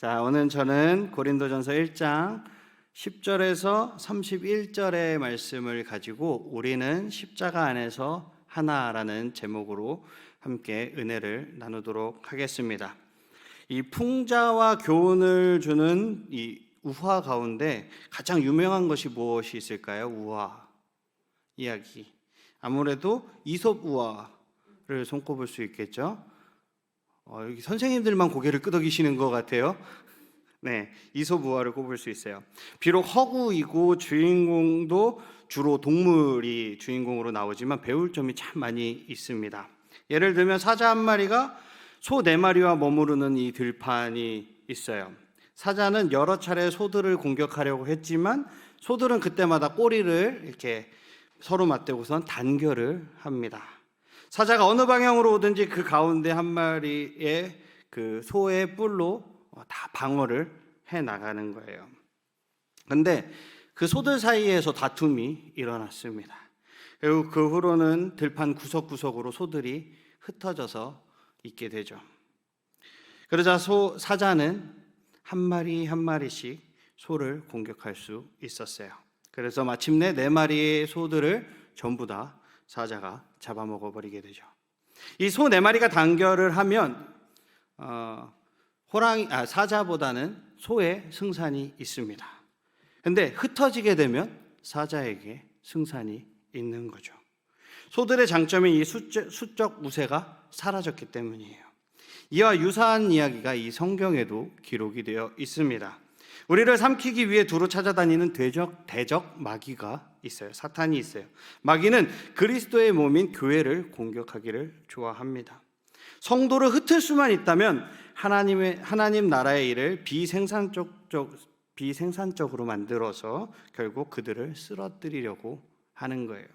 자, 오늘 저는 고린도전서 1장 10절에서 31절의 말씀을 가지고 우리는 십자가 안에서 하나라는 제목으로 함께 은혜를 나누도록 하겠습니다. 이 풍자와 교훈을 주는 이 우화 가운데 가장 유명한 것이 무엇이 있을까요? 우화 이야기. 아무래도 이솝 우화를 손꼽을 수 있겠죠. 여기 선생님들만 고개를 끄덕이시는 것 같아요. 네, 이솝 우화를 꼽을 수 있어요. 비록 허구이고 주인공도 주로 동물이 주인공으로 나오지만 배울 점이 참 많이 있습니다. 예를 들면 사자 한 마리가 소 4마리와 머무르는 이 들판이 있어요. 사자는 여러 차례 소들을 공격하려고 했지만 소들은 그때마다 꼬리를 이렇게 서로 맞대고선 단결을 합니다. 사자가 어느 방향으로 오든지 그 가운데 한 마리의 그 소의 뿔로 다 방어를 해 나가는 거예요. 그런데 그 소들 사이에서 다툼이 일어났습니다. 그리고 그 후로는 들판 구석구석으로 소들이 흩어져서 있게 되죠. 그러자 사자는 한 마리 한 마리씩 소를 공격할 수 있었어요. 그래서 마침내 4마리의 소들을 전부 다 사자가 잡아먹어버리게 되죠. 이 소 4마리가 단결을 하면 사자보다는 소의 승산이 있습니다. 그런데 흩어지게 되면 사자에게 승산이 있는 거죠. 소들의 장점인 이 수적 우세가 사라졌기 때문이에요. 이와 유사한 이야기가 이 성경에도 기록이 되어 있습니다. 우리를 삼키기 위해 두루 찾아다니는 대적 마귀가 있어요. 사탄이 있어요. 마귀는 그리스도의 몸인 교회를 공격하기를 좋아합니다. 성도를 흩을 수만 있다면 하나님 나라의 일을 비생산적으로 만들어서 결국 그들을 쓰러뜨리려고 하는 거예요.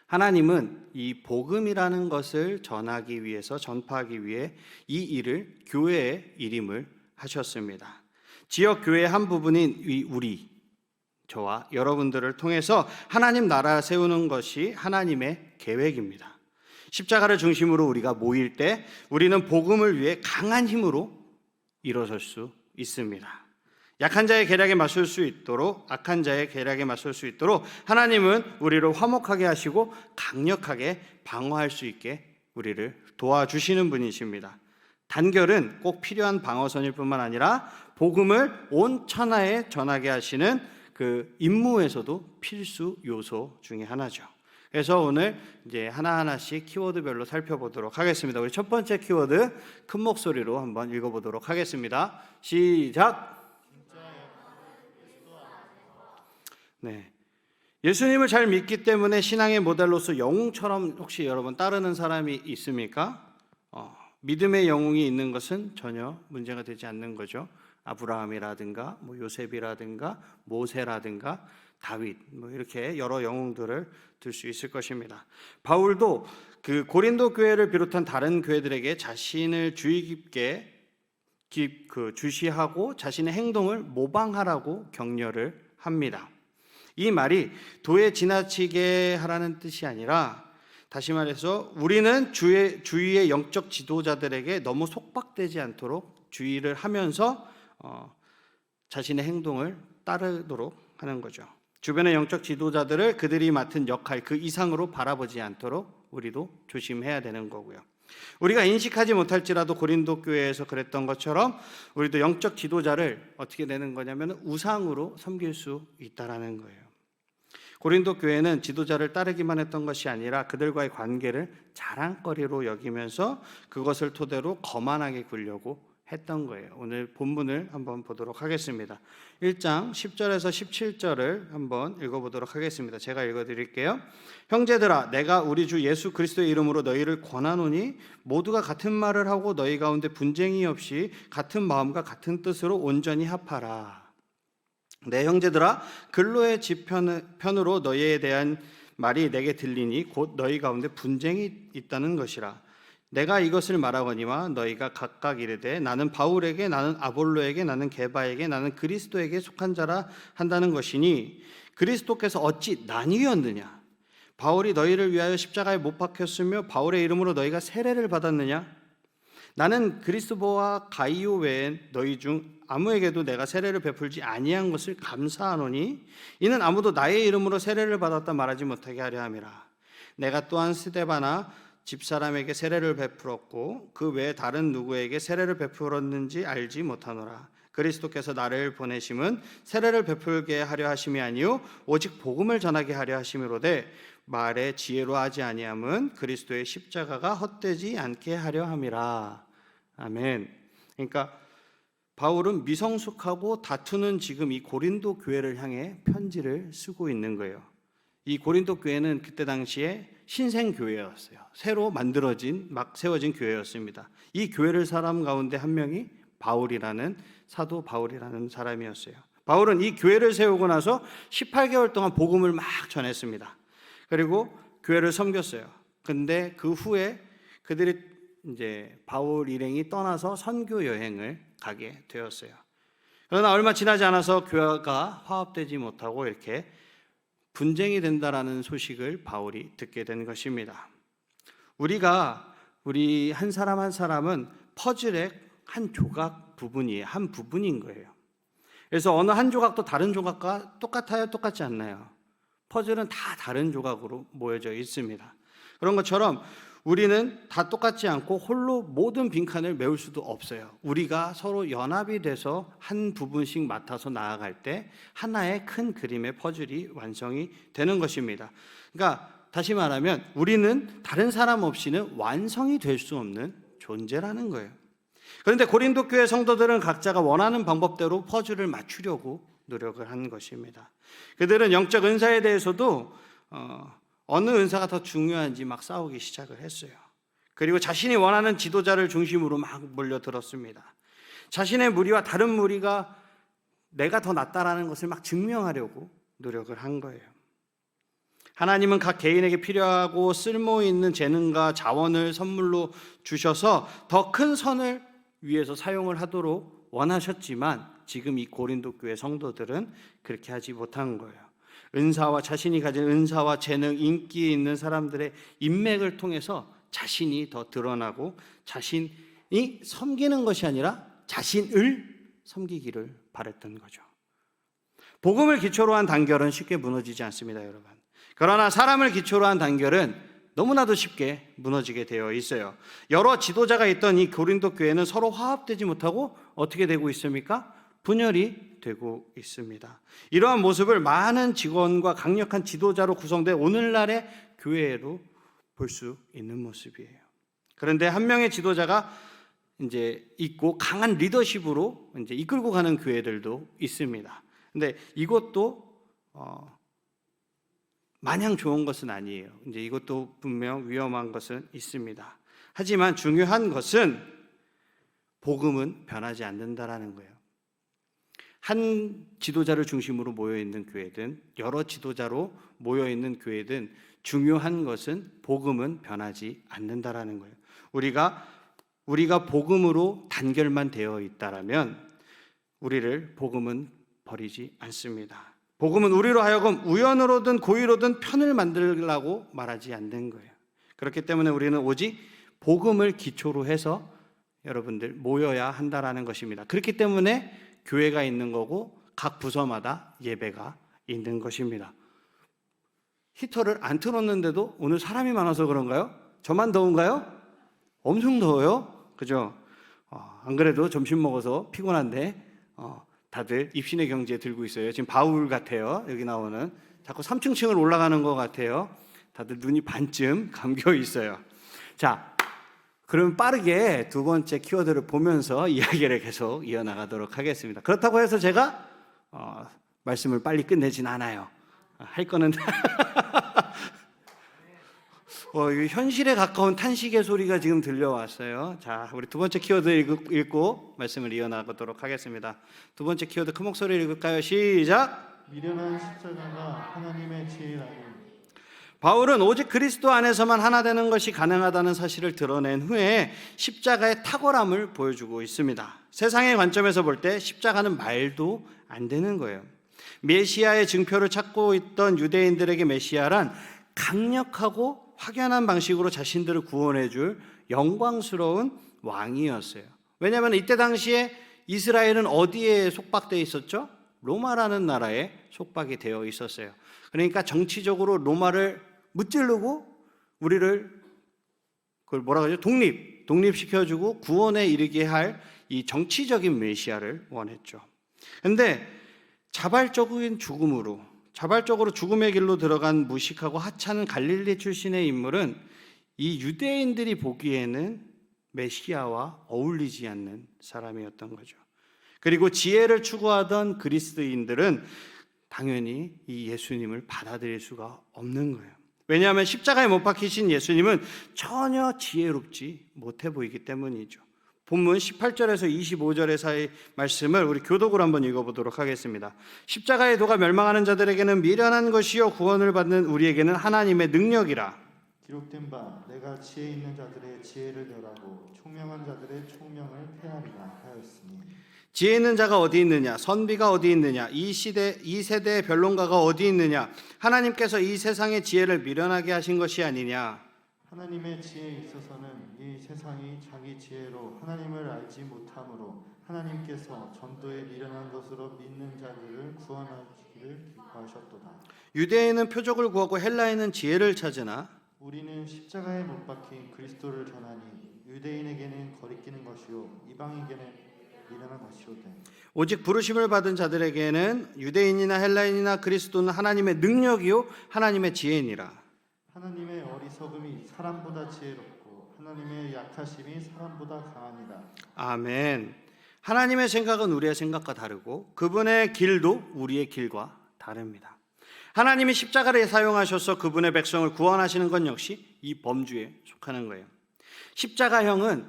하나님은 이 복음이라는 것을 전하기 위해서 전파하기 위해 이 일을 교회의 일임을 하셨습니다. 지역 교회의 한 부분인 저와 여러분들을 통해서 하나님 나라 세우는 것이 하나님의 계획입니다. 십자가를 중심으로 우리가 모일 때 우리는 복음을 위해 강한 힘으로 일어설 수 있습니다. 약한 자의 계략에 맞설 수 있도록, 악한 자의 계략에 맞설 수 있도록 하나님은 우리를 화목하게 하시고 강력하게 방어할 수 있게 우리를 도와주시는 분이십니다. 단결은 꼭 필요한 방어선일 뿐만 아니라 복음을 온 천하에 전하게 하시는 그 임무에서도 필수 요소 중에 하나죠. 그래서 오늘 이제 하나하나씩 키워드별로 살펴보도록 하겠습니다. 우리 첫 번째 키워드 큰 목소리로 한번 읽어보도록 하겠습니다. 시작! 네, 예수님을 잘 믿기 때문에 신앙의 모델로서 영웅처럼 혹시 여러분 따르는 사람이 있습니까? 믿음의 영웅이 있는 것은 전혀 문제가 되지 않는 거죠. 아브라함이라든가 요셉이라든가 모세라든가 다윗 이렇게 여러 영웅들을 들 수 있을 것입니다. 바울도 그 고린도 교회를 비롯한 다른 교회들에게 자신을 주의 깊게 주시하고 자신의 행동을 모방하라고 격려를 합니다. 이 말이 도에 지나치게 하라는 뜻이 아니라 다시 말해서 우리는 주위의 영적 지도자들에게 너무 속박되지 않도록 주의를 하면서 자신의 행동을 따르도록 하는 거죠. 주변의 영적 지도자들을 그들이 맡은 역할 그 이상으로 바라보지 않도록 우리도 조심해야 되는 거고요. 우리가 인식하지 못할지라도 고린도 교회에서 그랬던 것처럼 우리도 영적 지도자를 어떻게 되는 거냐면 우상으로 섬길 수 있다라는 거예요. 고린도 교회는 지도자를 따르기만 했던 것이 아니라 그들과의 관계를 자랑거리로 여기면서 그것을 토대로 거만하게 굴려고 했던 거예요. 오늘 본문을 한번 보도록 하겠습니다. 1장 10절에서 17절을 한번 읽어보도록 하겠습니다. 제가 읽어드릴게요. 형제들아, 내가 우리 주 예수 그리스도의 이름으로 너희를 권하노니 모두가 같은 말을 하고 너희 가운데 분쟁이 없이 같은 마음과 같은 뜻으로 온전히 합하라. 내 형제들아, 근로의 지편으로 너희에 대한 말이 내게 들리니 곧 너희 가운데 분쟁이 있다는 것이라. 내가 이것을 말하거니와 너희가 각각 이르되 나는 바울에게, 나는 아볼로에게, 나는 게바에게, 나는 그리스도에게 속한 자라 한다는 것이니 그리스도께서 어찌 나뉘었느냐? 바울이 너희를 위하여 십자가에 못 박혔으며 바울의 이름으로 너희가 세례를 받았느냐? 나는 그리스도와 가이오 외엔 너희 중 아무에게도 내가 세례를 베풀지 아니한 것을 감사하노니 이는 아무도 나의 이름으로 세례를 받았다 말하지 못하게 하려 함이라. 내가 또한 스데바나 집사람에게 세례를 베풀었고 그 외에 다른 누구에게 세례를 베풀었는지 알지 못하노라. 그리스도께서 나를 보내심은 세례를 베풀게 하려 하심이 아니요 오직 복음을 전하게 하려 하심이로되 말에 지혜로 하지 아니함은 그리스도의 십자가가 헛되지 않게 하려 함이라. 아멘. 그러니까 바울은 미성숙하고 다투는 지금 이 고린도 교회를 향해 편지를 쓰고 있는 거예요. 이 고린도 교회는 그때 당시에 신생 교회였어요. 새로 만들어진 막 세워진 교회였습니다. 이 교회를 사람 가운데 한 명이 바울이라는 사도 바울이라는 사람이었어요. 바울은 이 교회를 세우고 나서 18개월 동안 복음을 막 전했습니다. 그리고 교회를 섬겼어요. 근데 그 후에 그들이 이제 바울 일행이 떠나서 선교 여행을 가게 되었어요. 그러나 얼마 지나지 않아서 교회가 화합되지 못하고 이렇게 분쟁이 된다라는 소식을 바울이 듣게 된 것입니다. 우리 한 사람 한 사람은 퍼즐의 한 조각 부분이에요. 한 부분인 거예요. 그래서 어느 한 조각도 다른 조각과 똑같아요? 똑같지 않나요? 퍼즐은 다 다른 조각으로 모여져 있습니다. 그런 것처럼 우리는 다 똑같지 않고 홀로 모든 빈칸을 메울 수도 없어요. 우리가 서로 연합이 돼서 한 부분씩 맡아서 나아갈 때 하나의 큰 그림의 퍼즐이 완성이 되는 것입니다. 그러니까 다시 말하면 우리는 다른 사람 없이는 완성이 될 수 없는 존재라는 거예요. 그런데 고린도 교회 성도들은 각자가 원하는 방법대로 퍼즐을 맞추려고 노력을 한 것입니다. 그들은 영적 은사에 대해서도 어느 은사가 더 중요한지 막 싸우기 시작을 했어요. 그리고 자신이 원하는 지도자를 중심으로 막 몰려들었습니다. 자신의 무리와 다른 무리가 내가 더 낫다라는 것을 막 증명하려고 노력을 한 거예요. 하나님은 각 개인에게 필요하고 쓸모 있는 재능과 자원을 선물로 주셔서 더 큰 선을 위해서 사용을 하도록 원하셨지만 지금 이 고린도 교회 성도들은 그렇게 하지 못한 거예요. 은사와 자신이 가진 은사와 재능, 인기 있는 사람들의 인맥을 통해서 자신이 더 드러나고 자신이 섬기는 것이 아니라 자신을 섬기기를 바랬던 거죠. 복음을 기초로 한 단결은 쉽게 무너지지 않습니다, 여러분. 그러나 사람을 기초로 한 단결은 너무나도 쉽게 무너지게 되어 있어요. 여러 지도자가 있던 이 고린도 교회는 서로 화합되지 못하고 어떻게 되고 있습니까? 분열이 되고 있습니다. 이러한 모습을 많은 직원과 강력한 지도자로 구성된 오늘날의 교회로 볼 수 있는 모습이에요. 그런데 한 명의 지도자가 이제 있고 강한 리더십으로 이제 이끌고 가는 교회들도 있습니다. 근데 이것도 마냥 좋은 것은 아니에요. 이제 이것도 분명 위험한 것은 있습니다. 하지만 중요한 것은 복음은 변하지 않는다라는 거예요. 한 지도자를 중심으로 모여있는 교회든 여러 지도자로 모여있는 교회든 중요한 것은 복음은 변하지 않는다라는 거예요. 우리가 복음으로 단결만 되어 있다라면 우리를 복음은 버리지 않습니다. 복음은 우리로 하여금 우연으로든 고의로든 편을 만들려고 말하지 않는 거예요. 그렇기 때문에 우리는 오직 복음을 기초로 해서 여러분들 모여야 한다라는 것입니다. 그렇기 때문에 교회가 있는 거고 각 부서마다 예배가 있는 것입니다. 히터를 안 틀었는데도 오늘 사람이 많아서 그런가요? 저만 더운가요? 엄청 더워요. 그죠? 안 그래도 점심 먹어서 피곤한데 다들 입신의 경지에 들고 있어요. 지금 바울 같아요. 여기 나오는 자꾸 3층을 올라가는 것 같아요. 다들 눈이 반쯤 감겨 있어요. 자, 그럼 빠르게 두 번째 키워드를 보면서 이야기를 계속 이어나가도록 하겠습니다. 그렇다고 해서 제가 말씀을 빨리 끝내진 않아요. 할 거는 현실에 가까운 탄식의 소리가 지금 들려왔어요. 자, 우리 두 번째 키워드 읽고 말씀을 이어나가도록 하겠습니다. 두 번째 키워드 큰 목소리로 읽을까요? 시작! 미련한 십자가가 하나님의 지혜라니. 바울은 오직 그리스도 안에서만 하나 되는 것이 가능하다는 사실을 드러낸 후에 십자가의 탁월함을 보여주고 있습니다. 세상의 관점에서 볼 때 십자가는 말도 안 되는 거예요. 메시아의 증표를 찾고 있던 유대인들에게 메시아란 강력하고 확연한 방식으로 자신들을 구원해 줄 영광스러운 왕이었어요. 왜냐하면 이때 당시에 이스라엘은 어디에 속박되어 있었죠? 로마라는 나라에 속박이 되어 있었어요. 그러니까 정치적으로 로마를 무찌르고 우리를 그걸 뭐라 그러죠? 독립시켜주고 구원에 이르게 할 이 정치적인 메시아를 원했죠. 그런데 자발적으로 죽음의 길로 들어간 무식하고 하찮은 갈릴리 출신의 인물은 이 유대인들이 보기에는 메시아와 어울리지 않는 사람이었던 거죠. 그리고 지혜를 추구하던 그리스도인들은 당연히 이 예수님을 받아들일 수가 없는 거예요. 왜냐하면 십자가에 못 박히신 예수님은 전혀 지혜롭지 못해 보이기 때문이죠. 본문 18절에서 25절의 사이 말씀을 우리 교독으로 한번 읽어보도록 하겠습니다. 십자가의 도가 멸망하는 자들에게는 미련한 것이요 구원을 받는 우리에게는 하나님의 능력이라. 기록된 바 내가 지혜 있는 자들의 지혜를 멸하고 총명한 자들의 총명을 폐하리라 하였으니 지혜 있는 자가 어디 있느냐? 선비가 어디 있느냐? 이 세대의 변론가가 어디 있느냐? 하나님께서 이 세상의 지혜를 미련하게 하신 것이 아니냐? 하나님의 지혜에 있어서는 이 세상이 자기 지혜로 하나님을 알지 못함으로 하나님께서 전도에 미련한 것으로 믿는 자들을 구원하시기를 기뻐하셨도다. 유대인은 표적을 구하고 헬라인은 지혜를 찾으나 우리는 십자가에 못 박힌 그리스도를 전하니 유대인에게는 거리끼는 것이요 이방인에게는 미련한 것이로되 오직 부르심을 받은 자들에게는 유대인이나 헬라인이나 그리스도는 하나님의 능력이요 하나님의 지혜니라. 하나님의 어리석음이 사람보다 지혜롭고 하나님의 약하심이 사람보다 강하니라. 아멘. 하나님의 생각은 우리의 생각과 다르고 그분의 길도 우리의 길과 다릅니다. 하나님이 십자가를 사용하셔서 그분의 백성을 구원하시는 건 역시 이 범주에 속하는 거예요. 십자가형은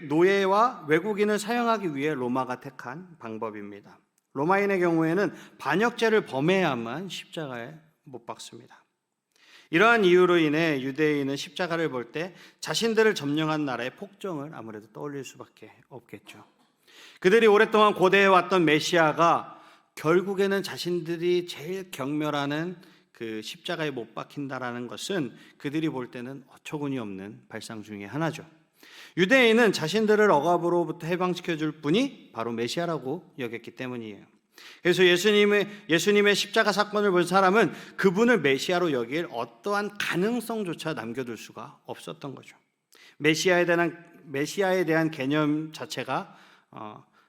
노예와 외국인을 사용하기 위해 로마가 택한 방법입니다. 로마인의 경우에는 반역죄를 범해야만 십자가에 못 박습니다. 이러한 이유로 인해 유대인은 십자가를 볼 때 자신들을 점령한 나라의 폭정을 아무래도 떠올릴 수밖에 없겠죠. 그들이 오랫동안 고대해 왔던 메시아가 결국에는 자신들이 제일 경멸하는 그 십자가에 못 박힌다라는 것은 그들이 볼 때는 어처구니 없는 발상 중에 하나죠. 유대인은 자신들을 억압으로부터 해방시켜 줄 분이 바로 메시아라고 여겼기 때문이에요. 그래서 예수님의 십자가 사건을 본 사람은 그분을 메시아로 여길 어떠한 가능성조차 남겨둘 수가 없었던 거죠. 메시아에 대한 개념 자체가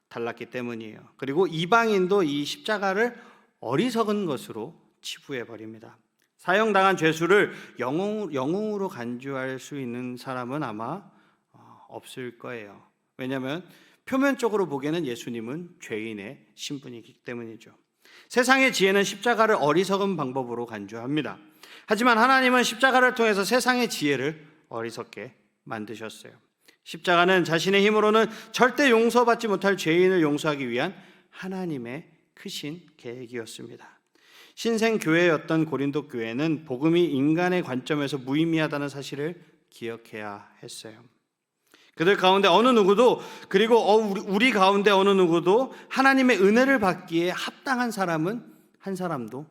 달랐기 때문이에요. 그리고 이방인도 이 십자가를 어리석은 것으로 치부해 버립니다. 사형당한 죄수를 영웅으로 간주할 수 있는 사람은 아마 없을 거예요. 왜냐하면 표면적으로 보기에는 예수님은 죄인의 신분이기 때문이죠. 세상의 지혜는 십자가를 어리석은 방법으로 간주합니다. 하지만 하나님은 십자가를 통해서 세상의 지혜를 어리석게 만드셨어요. 십자가는 자신의 힘으로는 절대 용서받지 못할 죄인을 용서하기 위한 하나님의 크신 계획이었습니다. 신생교회였던 고린도 교회는 복음이 인간의 관점에서 무의미하다는 사실을 기억해야 했어요. 그들 가운데 어느 누구도, 그리고 우리 가운데 어느 누구도 하나님의 은혜를 받기에 합당한 사람은 한 사람도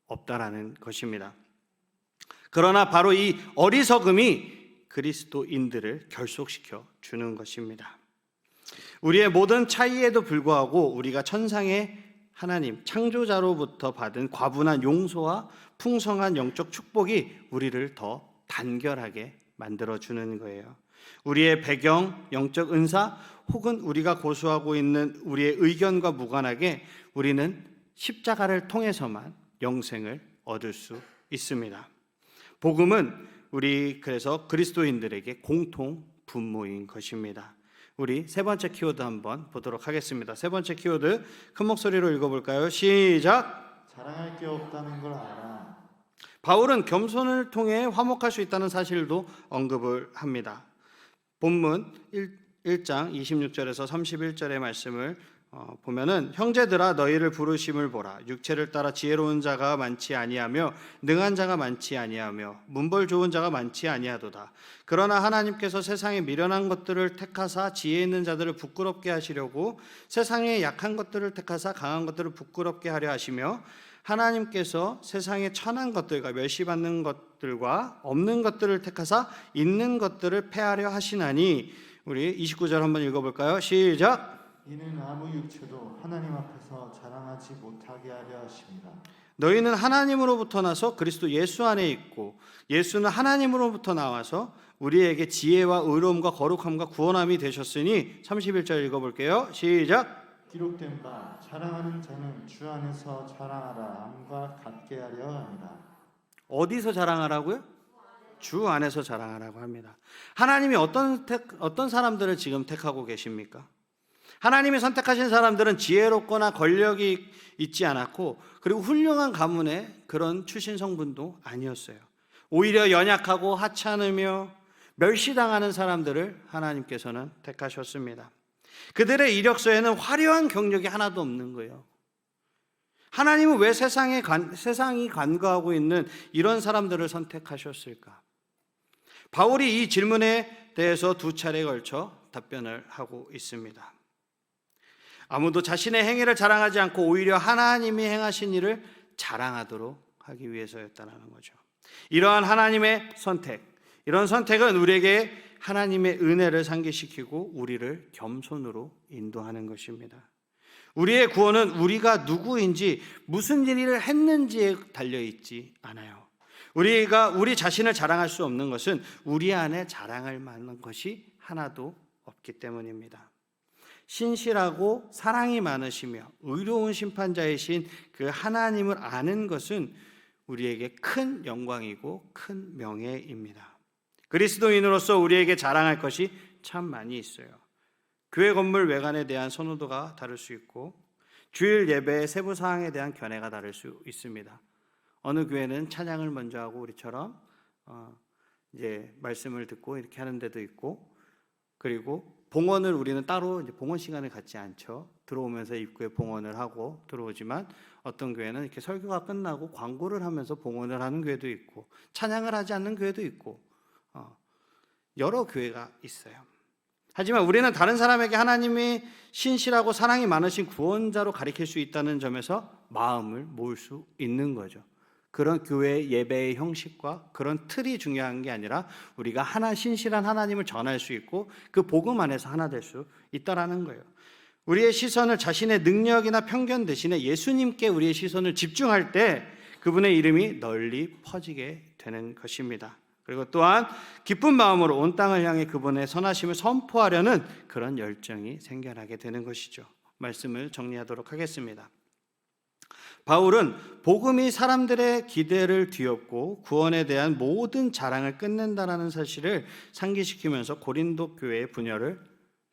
없다라는 것입니다. 그러나 바로 이 어리석음이 그리스도인들을 결속시켜 주는 것입니다. 우리의 모든 차이에도 불구하고 우리가 천상의 하나님 창조자로부터 받은 과분한 용서와 풍성한 영적 축복이 우리를 더 단결하게 만들어주는 거예요. 우리의 배경, 영적 은사 혹은 우리가 고수하고 있는 우리의 의견과 무관하게 우리는 십자가를 통해서만 영생을 얻을 수 있습니다. 복음은 그래서 그리스도인들에게 공통 분모인 것입니다. 우리 세 번째 키워드 한번 보도록 하겠습니다. 세 번째 키워드 큰 목소리로 읽어볼까요? 시작! 자랑할 게 없다는 걸 알아. 바울은 겸손을 통해 화목할 수 있다는 사실도 언급을 합니다. 본문 1장 26절에서 31절의 말씀을 보면은 형제들아 너희를 부르심을 보라. 육체를 따라 지혜로운 자가 많지 아니하며 능한 자가 많지 아니하며 문벌 좋은 자가 많지 아니하도다. 그러나 하나님께서 세상에 미련한 것들을 택하사 지혜 있는 자들을 부끄럽게 하시려고 세상에 약한 것들을 택하사 강한 것들을 부끄럽게 하려 하시며 하나님께서 세상의 천한 것들과 멸시받는 것들과 없는 것들을 택하사 있는 것들을 폐하려 하시나니 우리 29절 한번 읽어볼까요? 시작. 이는 아무 육체도 하나님 앞에서 자랑하지 못하게 하려 하십니다. 너희는 하나님으로부터 나서 그리스도 예수 안에 있고 예수는 하나님으로부터 나와서 우리에게 지혜와 의로움과 거룩함과 구원함이 되셨으니 31절 읽어볼게요. 시작. 기록된 바 자랑하는 자는 주 안에서 자랑하라 함과 같게 하려 합니다. 어디서 자랑하라고요? 주 안에서 자랑하라고 합니다. 하나님이 어떤 사람들을 지금 택하고 계십니까? 하나님이 선택하신 사람들은 지혜롭거나 권력이 있지 않았고 그리고 훌륭한 가문의 그런 출신 성분도 아니었어요. 오히려 연약하고 하찮으며 멸시당하는 사람들을 하나님께서는 택하셨습니다. 그들의 이력서에는 화려한 경력이 하나도 없는 거예요. 하나님은 왜 세상이 간과하고 있는 이런 사람들을 선택하셨을까? 바울이 이 질문에 대해서 2차례에 걸쳐 답변을 하고 있습니다. 아무도 자신의 행위를 자랑하지 않고 오히려 하나님이 행하신 일을 자랑하도록 하기 위해서였다는 거죠. 이러한 하나님의 선택, 이런 선택은 우리에게 하나님의 은혜를 상기시키고 우리를 겸손으로 인도하는 것입니다. 우리의 구원은 우리가 누구인지 무슨 일을 했는지에 달려있지 않아요. 우리가 우리 자신을 자랑할 수 없는 것은 우리 안에 자랑할 만한 것이 하나도 없기 때문입니다. 신실하고 사랑이 많으시며 의로운 심판자이신 그 하나님을 아는 것은 우리에게 큰 영광이고 큰 명예입니다. 그리스도인으로서 우리에게 자랑할 것이 참 많이 있어요. 교회 건물 외관에 대한 선호도가 다를 수 있고 주일 예배의 세부 사항에 대한 견해가 다를 수 있습니다. 어느 교회는 찬양을 먼저 하고 우리처럼 이제 말씀을 듣고 이렇게 하는 데도 있고, 그리고 봉헌을 우리는 따로 이제 봉헌 시간을 갖지 않죠. 들어오면서 입구에 봉헌을 하고 들어오지만 어떤 교회는 이렇게 설교가 끝나고 광고를 하면서 봉헌을 하는 교회도 있고 찬양을 하지 않는 교회도 있고 여러 교회가 있어요. 하지만 우리는 다른 사람에게 하나님이 신실하고 사랑이 많으신 구원자로 가리킬 수 있다는 점에서 마음을 모을 수 있는 거죠. 그런 교회 예배의 형식과 그런 틀이 중요한 게 아니라 우리가 신실한 하나님을 전할 수 있고 그 복음 안에서 하나 될 수 있다라는 거예요. 우리의 시선을 자신의 능력이나 편견 대신에 예수님께 우리의 시선을 집중할 때 그분의 이름이 널리 퍼지게 되는 것입니다. 그리고 또한 기쁜 마음으로 온 땅을 향해 그분의 선하심을 선포하려는 그런 열정이 생겨나게 되는 것이죠. 말씀을 정리하도록 하겠습니다. 바울은 복음이 사람들의 기대를 뒤엎고 구원에 대한 모든 자랑을 끝낸다라는 사실을 상기시키면서 고린도 교회의 분열을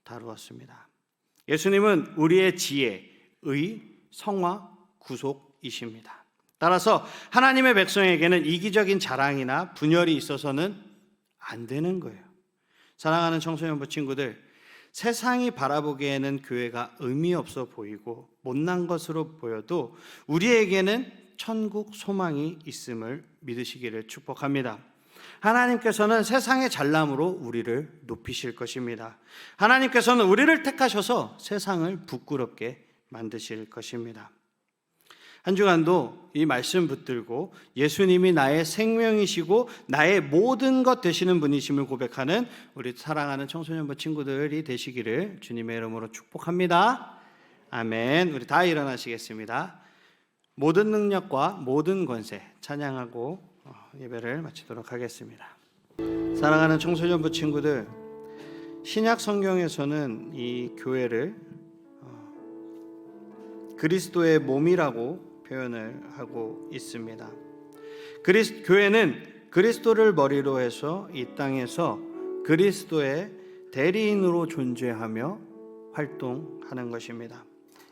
다루었습니다. 예수님은 우리의 지혜, 의, 성화, 구속이십니다. 따라서 하나님의 백성에게는 이기적인 자랑이나 분열이 있어서는 안 되는 거예요. 사랑하는 청소년부 친구들, 세상이 바라보기에는 교회가 의미 없어 보이고 못난 것으로 보여도 우리에게는 천국 소망이 있음을 믿으시기를 축복합니다. 하나님께서는 세상의 잘남으로 우리를 높이실 것입니다. 하나님께서는 우리를 택하셔서 세상을 부끄럽게 만드실 것입니다. 한 주간도 이 말씀 붙들고 예수님이 나의 생명이시고 나의 모든 것 되시는 분이심을 고백하는 우리 사랑하는 청소년부 친구들이 되시기를 주님의 이름으로 축복합니다. 아멘. 우리 다 일어나시겠습니다. 모든 능력과 모든 권세 찬양하고 예배를 마치도록 하겠습니다. 사랑하는 청소년부 친구들, 신약 성경에서는 이 교회를 그리스도의 몸이라고 표현을 하고 있습니다. 교회는 그리스도를 머리로 해서 이 땅에서 그리스도의 대리인으로 존재하며 활동하는 것입니다.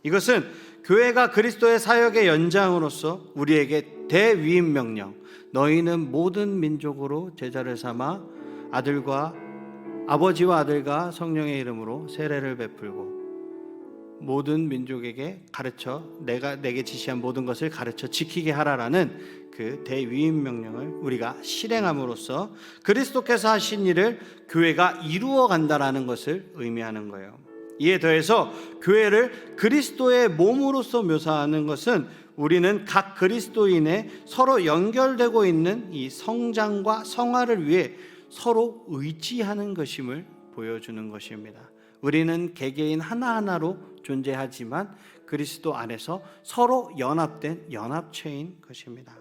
이것은 교회가 그리스도의 사역의 연장으로서 우리에게 대위임 명령, 너희는 모든 민족으로 제자를 삼아 아버지와 아들과 성령의 이름으로 세례를 베풀고 모든 민족에게 가르쳐 내게 지시한 모든 것을 가르쳐 지키게 하라라는 그 대위임 명령을 우리가 실행함으로써 그리스도께서 하신 일을 교회가 이루어 간다라는 것을 의미하는 거예요. 이에 더해서 교회를 그리스도의 몸으로서 묘사하는 것은 우리는 각 그리스도인의 서로 연결되고 있는 이 성장과 성화를 위해 서로 의지하는 것임을 보여주는 것입니다. 우리는 개개인 하나하나로 존재하지만 그리스도 안에서 서로 연합된 연합체인 것입니다.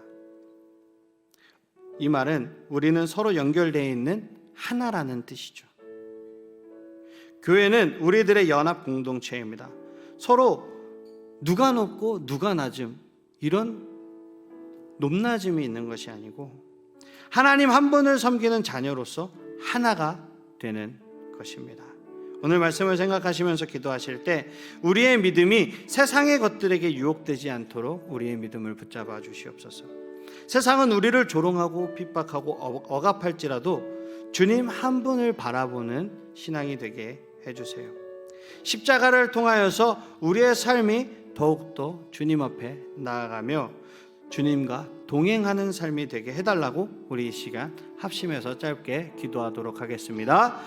이 말은 우리는 서로 연결되어 있는 하나라는 뜻이죠. 교회는 우리들의 연합 공동체입니다. 서로 누가 높고 누가 낮음, 이런 높낮음이 있는 것이 아니고 하나님 한 분을 섬기는 자녀로서 하나가 되는 것입니다. 오늘 말씀을 생각하시면서 기도하실 때 우리의 믿음이 세상의 것들에게 유혹되지 않도록 우리의 믿음을 붙잡아 주시옵소서. 세상은 우리를 조롱하고 핍박하고 억압할지라도 주님 한 분을 바라보는 신앙이 되게 해주세요. 십자가를 통하여서 우리의 삶이 더욱더 주님 앞에 나아가며 주님과 동행하는 삶이 되게 해달라고 우리 이 시간 합심해서 짧게 기도하도록 하겠습니다.